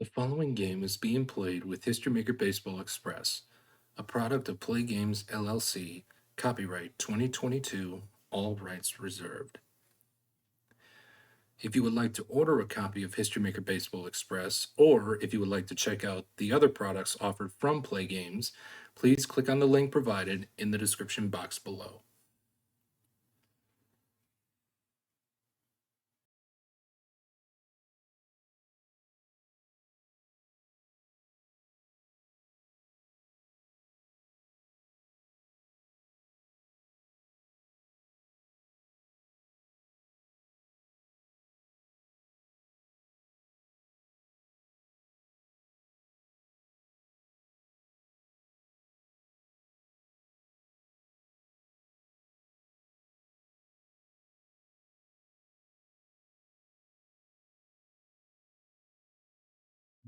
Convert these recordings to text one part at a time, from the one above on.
The following game is being played with History Maker Baseball Express, a product of Play Games LLC, copyright 2022, all rights reserved. If you would like to order a copy of History Maker Baseball Express, or if you would like to check out the other products offered from Play Games, please click on the link provided in the description box below.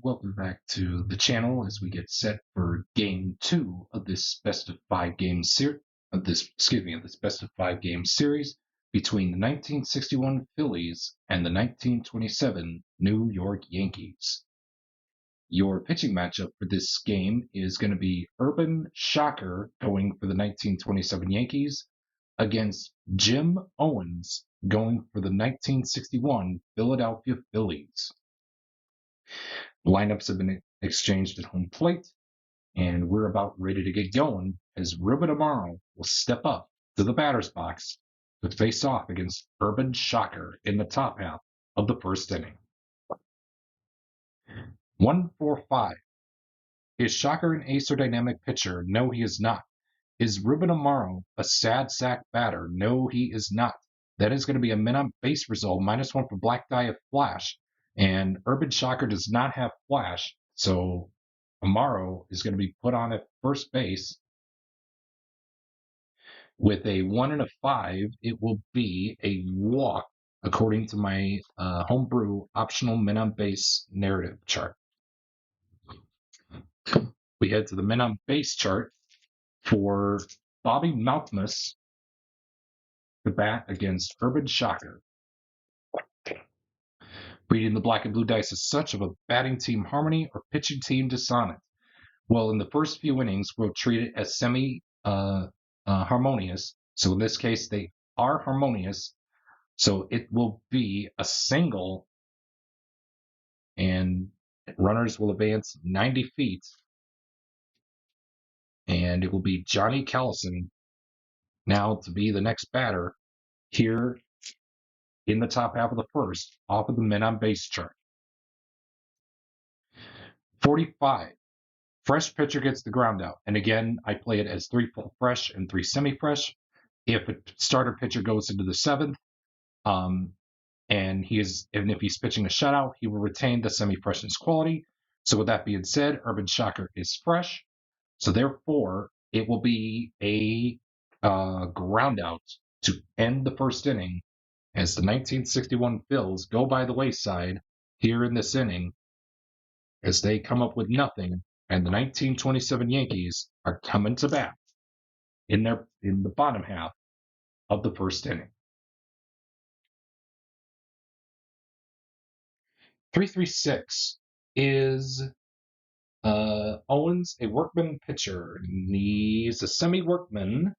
Welcome back to the channel as we get set for game 2 of this best of 5 game series of this best of 5 game series between the 1961 Phillies and the 1927 New York Yankees. Your pitching matchup for this game is going to be Urban Shocker going for the 1927 Yankees against Jim Owens going for the 1961 Philadelphia Phillies. Lineups have been exchanged at home plate, and we're about ready to get going as Ruben Amaro will step up to the batter's box to face off against Urban Shocker in the top half of the first inning. 1-4-5. Is Shocker an ace or dynamic pitcher? No, he is not. Is Ruben Amaro a sad sack batter? No, he is not. That is going to be a men on base result, -1 for Black Die of Flash. And Urban Shocker does not have Flash, so Amaro is going to be put on at first base. With a 1 and a 5, it will be a walk, according to my homebrew optional men on base narrative chart. We head to the men on base chart for Bobby Malthmus to bat against Urban Shocker. Reading the black and blue dice is such of a batting team harmony or pitching team dissonance. Well, in the first few innings, we'll treat it as semi-harmonious. So in this case, they are harmonious. So it will be a single, and runners will advance 90 feet. And it will be Johnny Callison now to be the next batter here in the top half of the first, off of the men on base chart. 45. Fresh pitcher gets the ground out. And again, I play it as 3 full fresh and 3 semi-fresh. If a starter pitcher goes into the 7th, and if he's pitching a shutout, he will retain the semi-freshness quality. So with that being said, Urban Shocker is fresh. So therefore, it will be a ground out to end the first inning as the 1961 Phils go by the wayside here in this inning as they come up with nothing, and the 1927 Yankees are coming to bat in the bottom half of the first inning. 336 is Owens a workman pitcher? He's a semi-workman.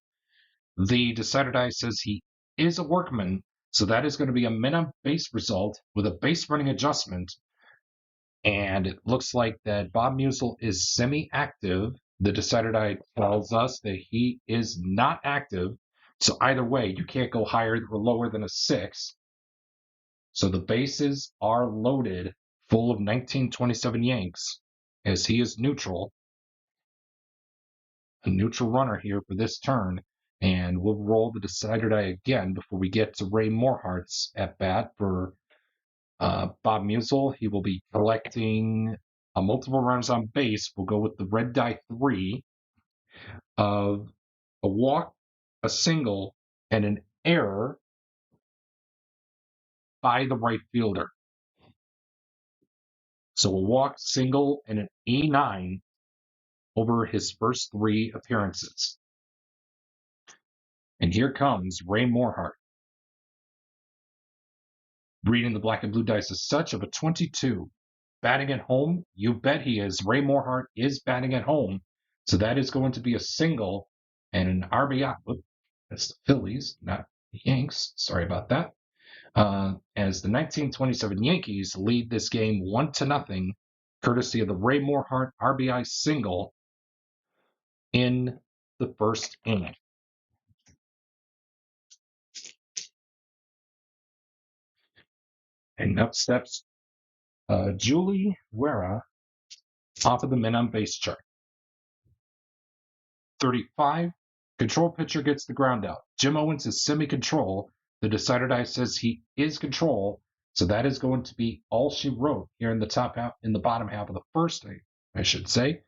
The decider die says he is a workman, so that is going to be a men on base result with a base running adjustment. And it looks like that Bob Musel is semi-active. The decider die tells us that he is not active. So either way, you can't go higher or lower than a 6. So the bases are loaded full of 1927 Yanks as he is neutral. A neutral runner here for this turn. And we'll roll the decider die again before we get to Ray Morehart's at bat for Bob Musel. He will be collecting multiple runners on base. We'll go with the red die 3 of a walk, a single, and an error by the right fielder. So a walk, single, and an E9 over his first 3 appearances. And here comes Ray Morehart. Reading the black and blue dice is such of a 22. batting at home? You bet he is. Ray Morehart is batting at home. So that is going to be a single and an RBI. That's the Phillies, not the Yanks. Sorry about that. As the 1927 Yankees lead this game 1-0, courtesy of the Ray Morehart RBI single in the first inning. And up steps Julie Guerra off of the men on base chart. 35, control pitcher gets the ground out. Jim Owens is semi-control. The decider die says he is control, so that is going to be all she wrote here in the top half, in the bottom half of the first inning, I should say,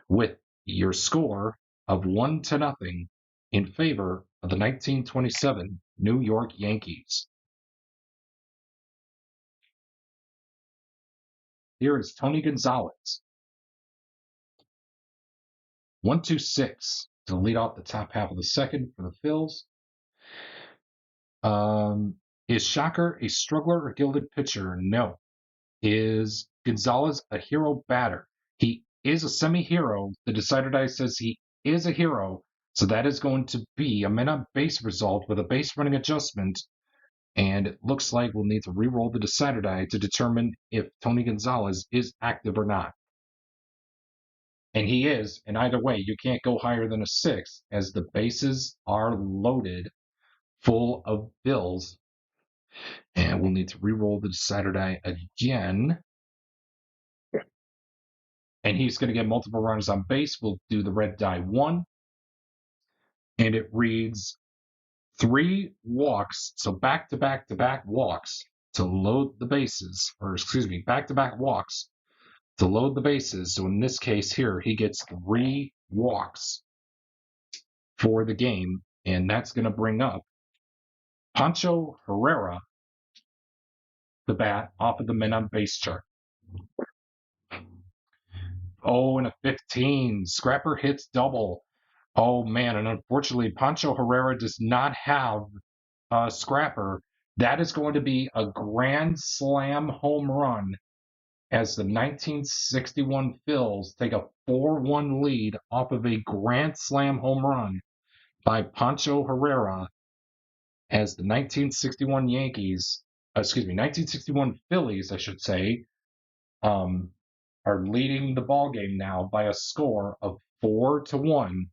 with your score of 1-0 in favor of the 1927 New York Yankees. Here is Tony Gonzalez. 1-2-6 to lead off the top half of the second for the Phils. Is Shocker a struggler or gilded pitcher? No. Is Gonzalez a hero batter? He is a semi-hero. The decider die says he is a hero. So that is going to be a men on base result with a base running adjustment. And it looks like we'll need to re-roll the decider die to determine if Tony Gonzalez is active or not. And he is, and either way, you can't go higher than a 6 as the bases are loaded full of bills. And we'll need to re-roll the decider die again. And he's going to get multiple runners on base. We'll do the red die 1. And it reads 3 walks, so back-to-back-to-back walks to load the bases. Or excuse me, back-to-back walks to load the bases. So in this case here, he gets 3 walks for the game. And that's going to bring up Pancho Herrera, the bat, off of the men on base chart. Oh, and a 15. Scrapper hits double. Oh, man. And unfortunately, Pancho Herrera does not have a scrapper. That is going to be a grand slam home run as the 1961 Phils take a 4-1 lead off of a grand slam home run by Pancho Herrera as the 1961 1961 Phillies, I should say, are leading the ball game now by a score of 4-1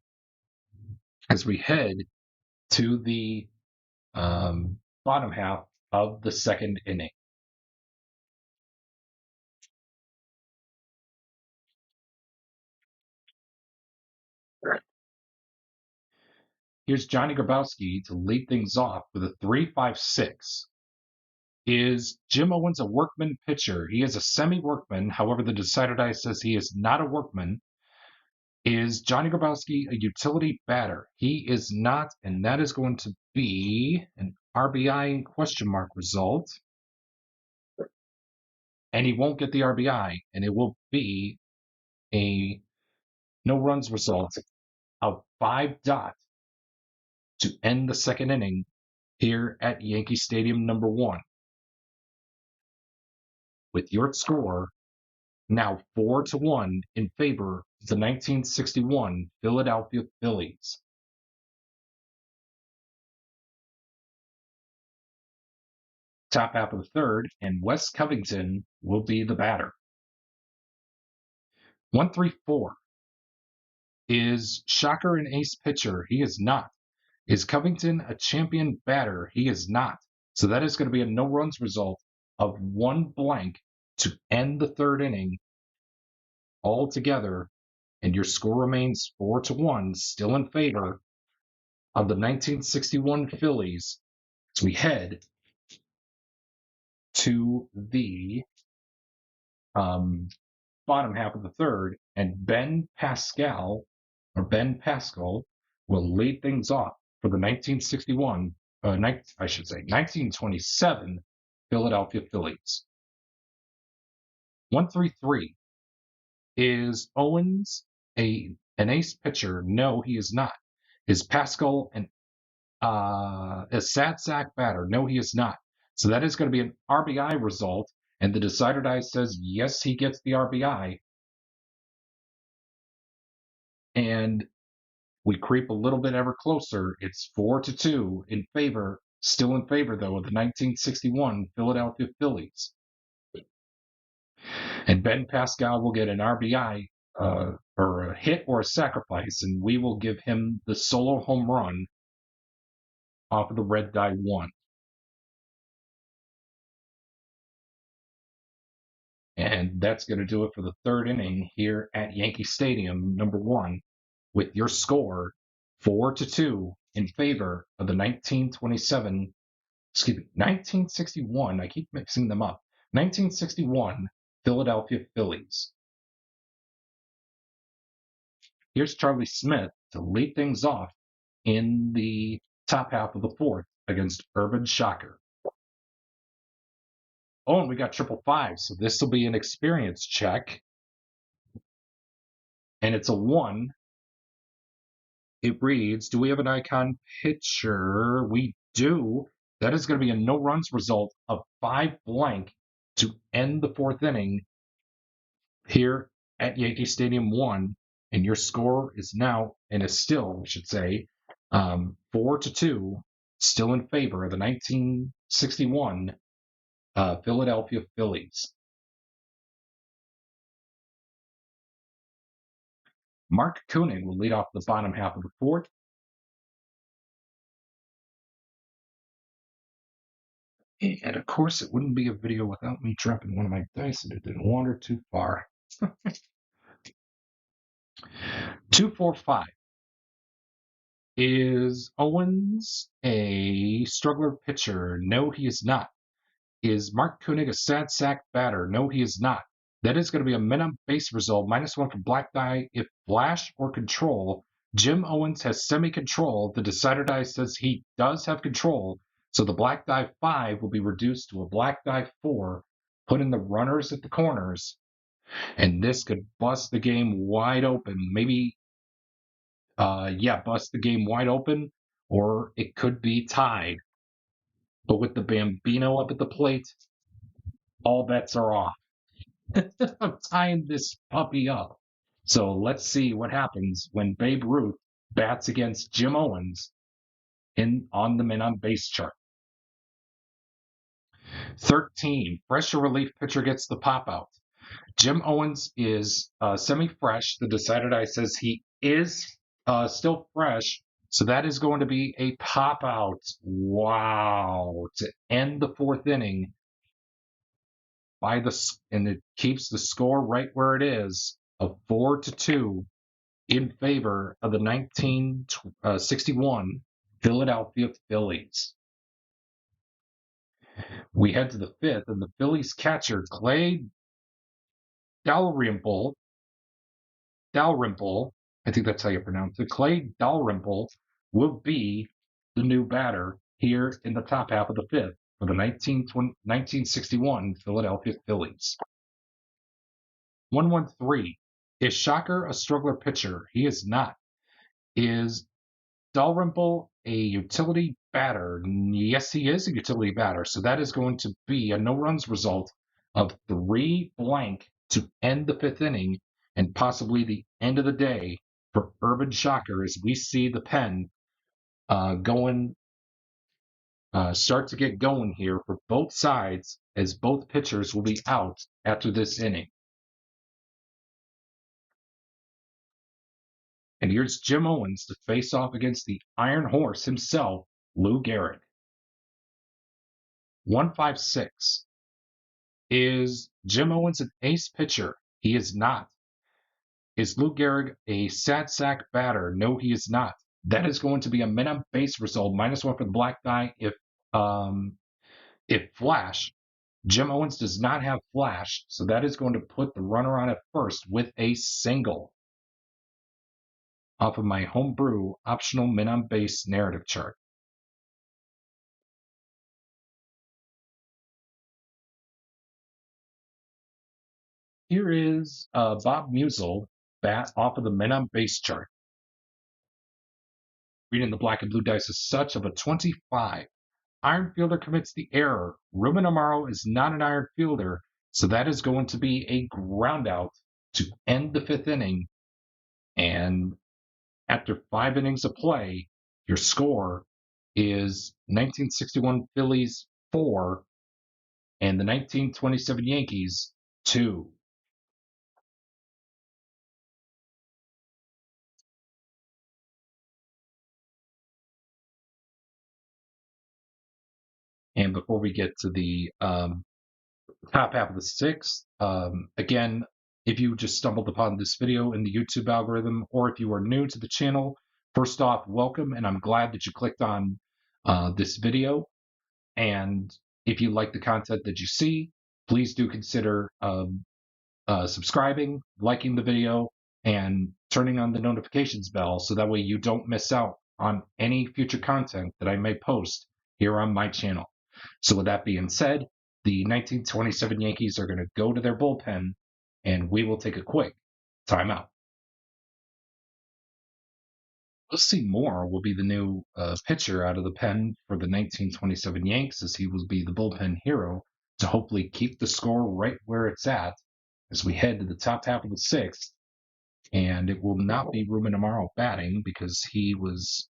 as we head to the bottom half of the second inning. Here's Johnny Grabowski to lead things off with a 3-5-6. Is Jim Owens a workman pitcher? He is a semi-workman. However, the decider die says he is not a workman. Is Johnny Grabowski a utility batter? He is not, and that is going to be an RBI question mark result. And he won't get the RBI, and it will be a no runs result of 5 to end the second inning here at Yankee Stadium number 1. With your score now 4-1 in favor of the 1961 Philadelphia Phillies. Top half of the third, and Wes Covington will be the batter. 1-3-4. Is Shocker an ace pitcher? He is not. Is Covington a champion batter? He is not. So that is going to be a no runs result of 1 blank to end the third inning altogether, and your score remains 4-1, still in favor of the 1961 Phillies as we head to the bottom half of the third, and Ben Pascal will lead things off for the 1927 Philadelphia Phillies. 1-3-3. Is Owens an ace pitcher? No, he is not. Is Pascal a sad sack batter? No, he is not. So that is going to be an RBI result And the decider die says, yes, he gets the RBI. And we creep a little bit ever closer. It's 4-2 in favor, still in favor, though, of the 1961 Philadelphia Phillies. And Ben Pascal will get an RBI or a hit or a sacrifice, and we will give him the solo home run off of the red die 1. And that's going to do it for the third inning here at Yankee Stadium, number 1, with your score 4-2 in favor of the 1961. I keep mixing them up. 1961 Philadelphia Phillies. Here's Charlie Smith to lead things off in the top half of the fourth against Urban Shocker. Oh, and we got 555, so this will be an experience check. And it's a 1. It reads, do we have an icon pitcher? We do. That is going to be a no runs result of 5 blank to end the fourth inning here at Yankee Stadium 1. And your score is now, and is still, I should say, 4-2, still in favor of the 1961 Philadelphia Phillies. Mark Koenig will lead off the bottom half of the fourth. And of course, it wouldn't be a video without me dropping one of my dice, and it didn't wander too far. 245. Is Owens a struggler pitcher? No, he is not. Is Mark Koenig a sad sack batter? No, he is not. That is going to be a minimum base result, -1 for black die if flash or control. Jim Owens has semi-control. The decider die says he does have control. So the black die 5 will be reduced to a black die 4, put in the runners at the corners, and this could bust the game wide open. Maybe, bust the game wide open, or it could be tied. But with the Bambino up at the plate, all bets are off. I'm tying this puppy up. So let's see what happens when Babe Ruth bats against Jim Owens on the men on base chart. 13, pressure relief pitcher gets the pop out. Jim Owens is semi-fresh. The decider die says he is still fresh. So that is going to be a pop out. Wow. To end the fourth inning. And it keeps the score right where it is of 4-2 in favor of the 1961 Philadelphia Phillies. We head to the fifth, and the Phillies catcher Clay Dalrymple, I think that's how you pronounce it, Clay Dalrymple will be the new batter here in the top half of the fifth for the 1961 Philadelphia Phillies. 113. Is Shocker a struggler pitcher? He is not. Is Dalrymple a utility batter? Yes, he is a utility batter. So that is going to be a no-runs result of 3 blank to end the fifth inning and possibly the end of the day for Urban Shocker as we see the pen start to get going here for both sides as both pitchers will be out after this inning. And here's Jim Owens to face off against the Iron Horse himself, Lou Gehrig. 156. Is Jim Owens an ace pitcher? He is not. Is Lou Gehrig a sad sack batter? No, he is not. That is going to be a minimum base result, -1 for the black die if flash. Jim Owens does not have flash, so that is going to put the runner on at first with a single off of my homebrew optional min on base narrative chart. Here is Bob Musel bat off of the min on base chart. Reading the black and blue dice as such of a 25. Iron fielder commits the error. Ruben Amaro is not an iron fielder. So that is going to be a ground out to end the fifth inning. And after 5 innings of play, your score is 1961 Phillies 4 and the 1927 Yankees 2. And before we get to the top half of the sixth, again, if you just stumbled upon this video in the YouTube algorithm, or if you are new to the channel, first off, welcome, and I'm glad that you clicked on this video. And if you like the content that you see, please do consider subscribing, liking the video, and turning on the notifications bell so that way you don't miss out on any future content that I may post here on my channel. So with that being said, the 1927 Yankees are going to go to their bullpen, and we will take a quick timeout. We'll Moore will be the new pitcher out of the pen for the 1927 Yanks, as he will be the bullpen hero to hopefully keep the score right where it's at as we head to the top half of the sixth. And it will not be Ruben Amaro batting because he was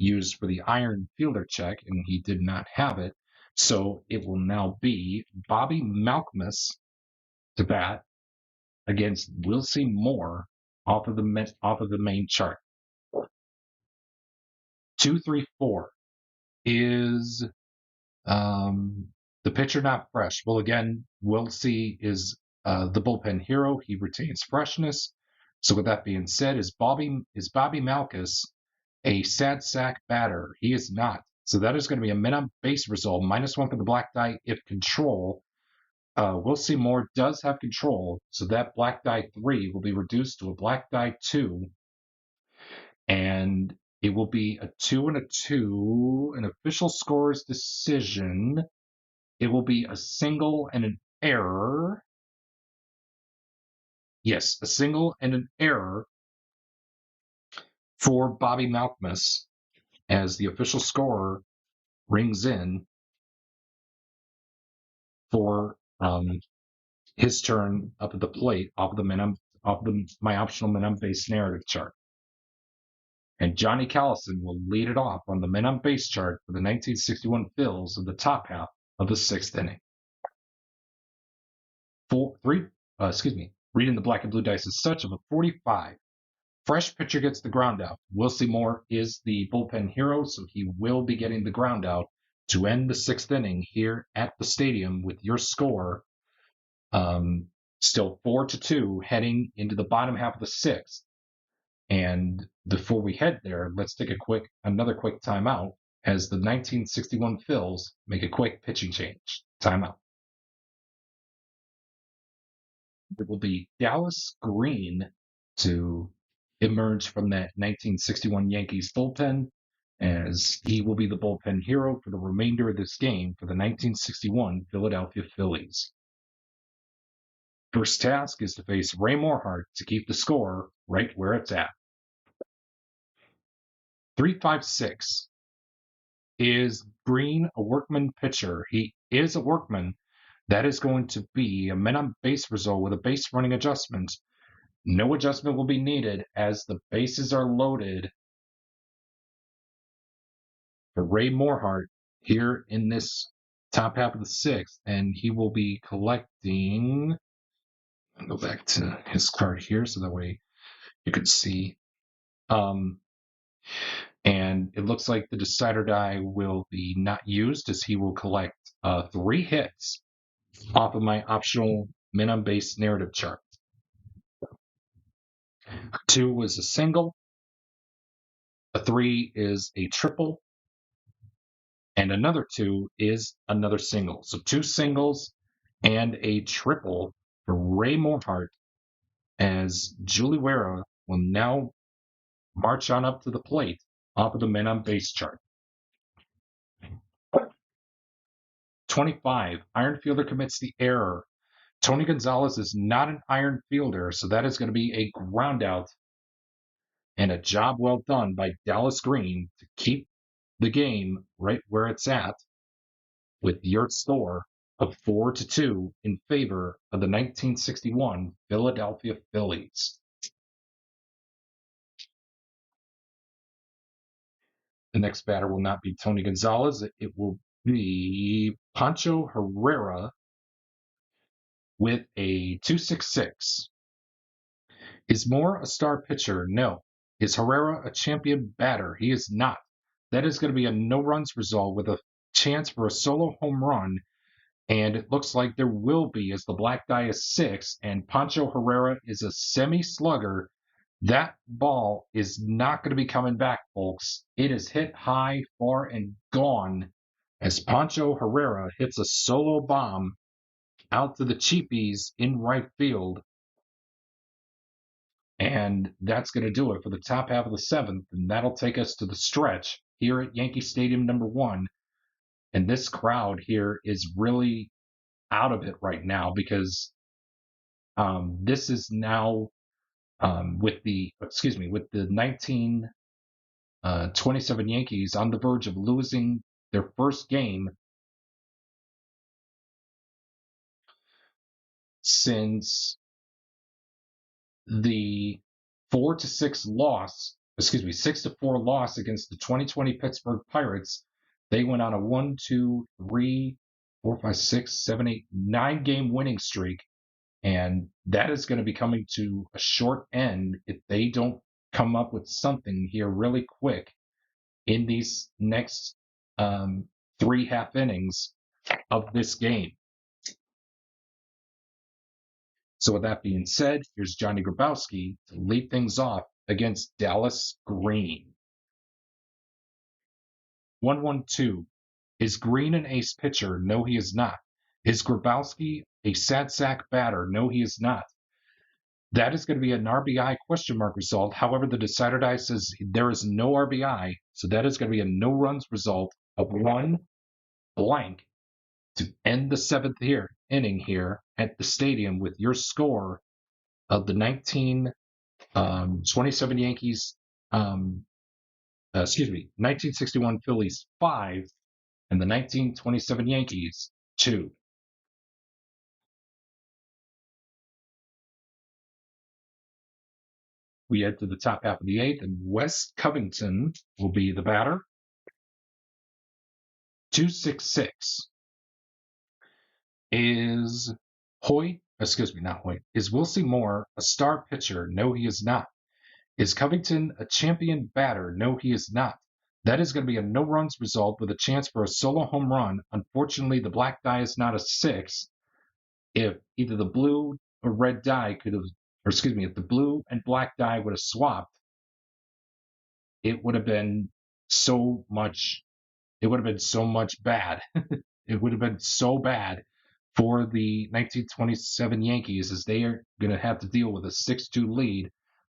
used for the iron fielder check and he did not have it. So it will now be Bobby Malkmus to bat against Moore off of the main chart. 2-3-4 is the pitcher not fresh. Well, again, is the bullpen hero. He retains freshness. So with that being said, is Bobby Malkus a sad sack batter? He is not. So that is going to be a men on base result, -1 for the black die if control. Moore does have control, so that black die 3 will be reduced to a black die 2, and it will be a 2 and a 2. An official scores decision. It will be a single and an error. Yes, a single and an error for Bobby Malkmus as the official scorer rings in for his turn up at the plate off my optional men on base narrative chart. And Johnny Callison will lead it off on the men on base chart for the 1961 Phils of the top half of the sixth inning. Reading the black and blue dice is such of a 45. Fresh pitcher gets the ground out. Moore is the bullpen hero, so he will be getting the ground out to end the sixth inning here at the stadium with your score still 4-2 heading into the bottom half of the sixth. And before we head there, let's take another quick timeout as the 1961 Phils make a quick pitching change. Timeout. It will be Dallas Green to emerge from that 1961 Yankees bullpen, as he will be the bullpen hero for the remainder of this game for the 1961 Philadelphia Phillies. First task is to face Ray Morehart to keep the score right where it's at. 3-5-6. Is Green a workman pitcher? He is a workman. That is going to be a men on base result with a base running adjustment. No adjustment will be needed as the bases are loaded for Ray Morehart here in this top half of the sixth, and he will be collecting. I'll go back to his card here so that way you can see. And it looks like the decider die will be not used as he will collect 3 hits off of my optional men on base narrative chart. 2 was a single, a 3 is a triple, and another 2 is another single. So 2 singles and a triple for Ray Morehart as Julie Wera will now march on up to the plate off of the men on base chart. 25, iron fielder commits the error. Tony Gonzalez is not an iron fielder, so that is going to be a ground out and a job well done by Dallas Green to keep the game right where it's at. with your score of 4-2 in favor of the 1961 Philadelphia Phillies. The next batter will not be Tony Gonzalez. It will be Pancho Herrera with a 2.66. Is Moore a star pitcher? No. Is Herrera a champion batter? He is not. That is going to be a no runs result with a chance for a solo home run. And it looks like there will be, as the black die is 6 and Pancho Herrera is a semi slugger. That ball is not going to be coming back, folks. It is hit high, far, and gone as Pancho Herrera hits a solo bomb out to the cheapies in right field. And that's going to do it for the top half of the 7th. And that'll take us to the stretch here at Yankee Stadium #1. And this crowd here is really out of it right now because this is now with the 1927 Yankees on the verge of losing their first game since the 6-4 loss against the 2020 Pittsburgh Pirates. They went on a 1, 2, 3, 4, 5, 6, 7, 8, 9-game winning streak. And that is going to be coming to a short end if they don't come up with something here really quick in these next 3 half innings of this game. So with that being said, here's Johnny Grabowski to lead things off against Dallas Green. 1-1-2. Is Green an ace pitcher? No, he is not. Is Grabowski a sad sack batter? No, he is not. That is going to be an RBI question mark result. However, the decider die says there is no RBI. So that is going to be a no runs result of 1 blank to end the 7th inning here at the stadium with your score of the 1927 Yankees, 1961 Phillies 5 and the 1927 Yankees 2. We head to the top half of the 8th, and Wes Covington will be the batter. 2.66. Is Wilcie Moore a star pitcher? No, he is not. Is Covington a champion batter? No, he is not. That is going to be a no runs result with a chance for a solo home run. Unfortunately, the black die is not a 6. If either the blue or red die if the blue and black die would have swapped, it would have been so much bad. It would have been so bad for the 1927 Yankees as they are going to have to deal with a 6-2 lead.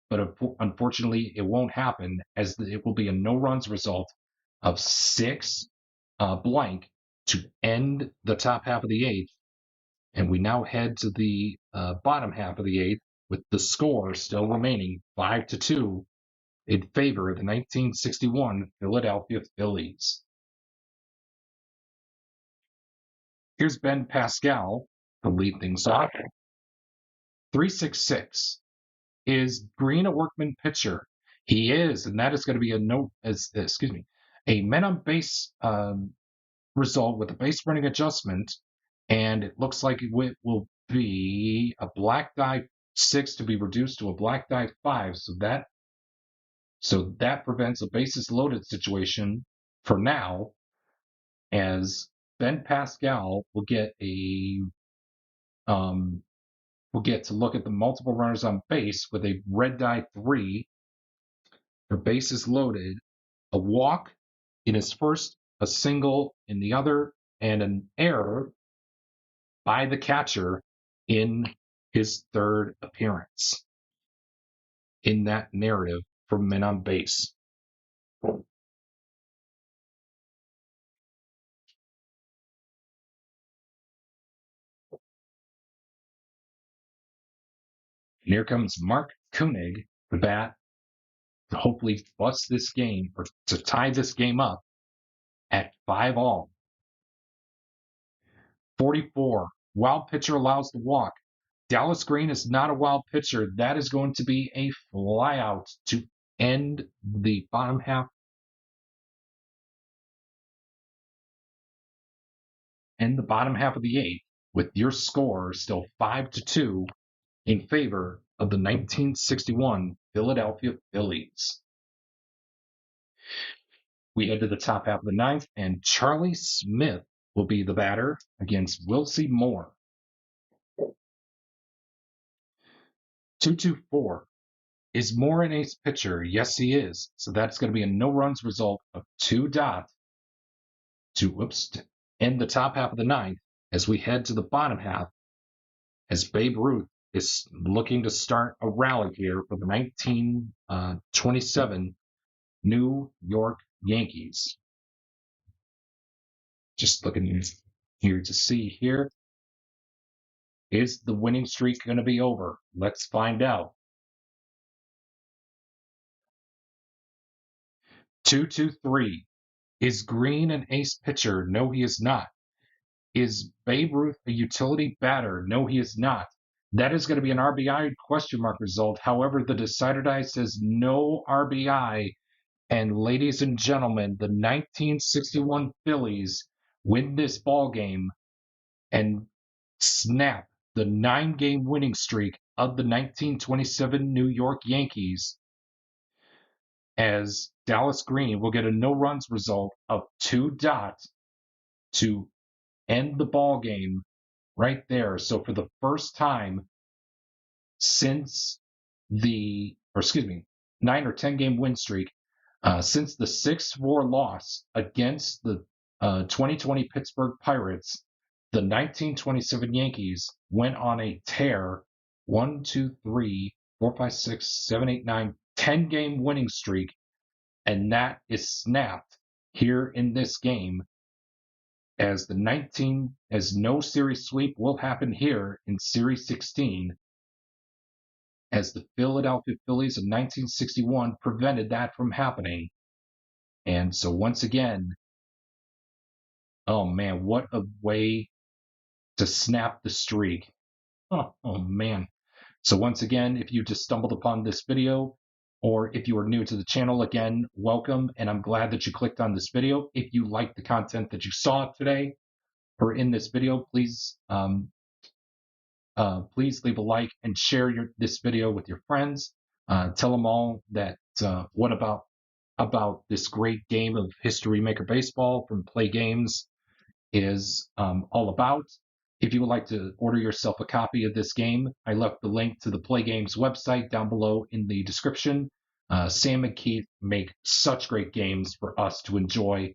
But unfortunately, it won't happen as it will be a no runs result of 6 blank to end the top half of the 8th. And we now head to the bottom half of the 8th with the score still remaining 5-2 in favor of the 1961 Philadelphia Phillies. Here's Ben Pascal to lead things off. 3.66. Is Green a workman pitcher? He is, and that is going to be a men on base result with a base running adjustment, and it looks like it will be a black die 6 to be reduced to a black die 5. So that prevents a bases loaded situation for now, as Ben Pascal will get to look at the multiple runners on base with a red die 3 for bases loaded, a walk in his first, a single in the other, and an error by the catcher in his 3rd appearance in that narrative for men on base. And here comes Mark Koenig, the bat, to hopefully bust this game or to tie this game up at 5-all. 44. Wild pitcher allows the walk. Dallas Green is not a wild pitcher. That is going to be a flyout to end the bottom half. End the bottom half of the eighth with your score still 5-2 in favor of the 1961 Philadelphia Phillies. We head to the top half of the ninth, and Charlie Smith will be the batter against Wilcie Moore. 2-2-4. Is Moore an ace pitcher? Yes, he is. So that's going to be a no-runs result of 2 dots to end the top half of the ninth as we head to the bottom half as Babe Ruth is looking to start a rally here for the 1927 New York Yankees. Just looking here to see here. Is the winning streak going to be over? Let's find out. 2-2-3. Is Green an ace pitcher? No, he is not. Is Babe Ruth a utility batter? No, he is not. That is going to be an RBI question mark result. However, the decider die says no RBI. And ladies and gentlemen, the 1961 Phillies win this ball game and snap the 9-game winning streak of the 1927 New York Yankees, as Dallas Green will get a no-runs result of 2 dots to end the ball game right there. So for the first time since 9 or 10-game win streak, since the 6-4 loss against the 2020 Pittsburgh Pirates, the 1927 Yankees went on a tear. 1, 2, 3, 4, 5, 6, 7, 8, 9, 10-game winning streak, and that is snapped here in this game as no series sweep will happen here in Series 16, as the Philadelphia Phillies of 1961 prevented that from happening. And so once again, oh man, what a way to snap the streak. Oh man. So once again, if you just stumbled upon this video, or if you are new to the channel, again, welcome, and I'm glad that you clicked on this video. If you like the content that you saw today or in this video, please leave a like and share this video with your friends. Tell them all that what about this great game of History Maker Baseball from Play Games is all about. If you would like to order yourself a copy of this game, I left the link to the Play Games website down below in the description. Sam and Keith make such great games for us to enjoy.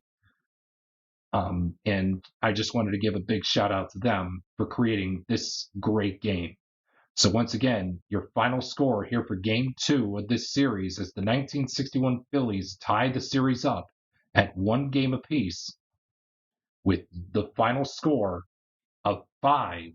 And I just wanted to give a big shout out to them for creating this great game. So once again, your final score here for Game 2 of this series is the 1961 Phillies tie the series up at 1 game apiece with the final score of 5-2.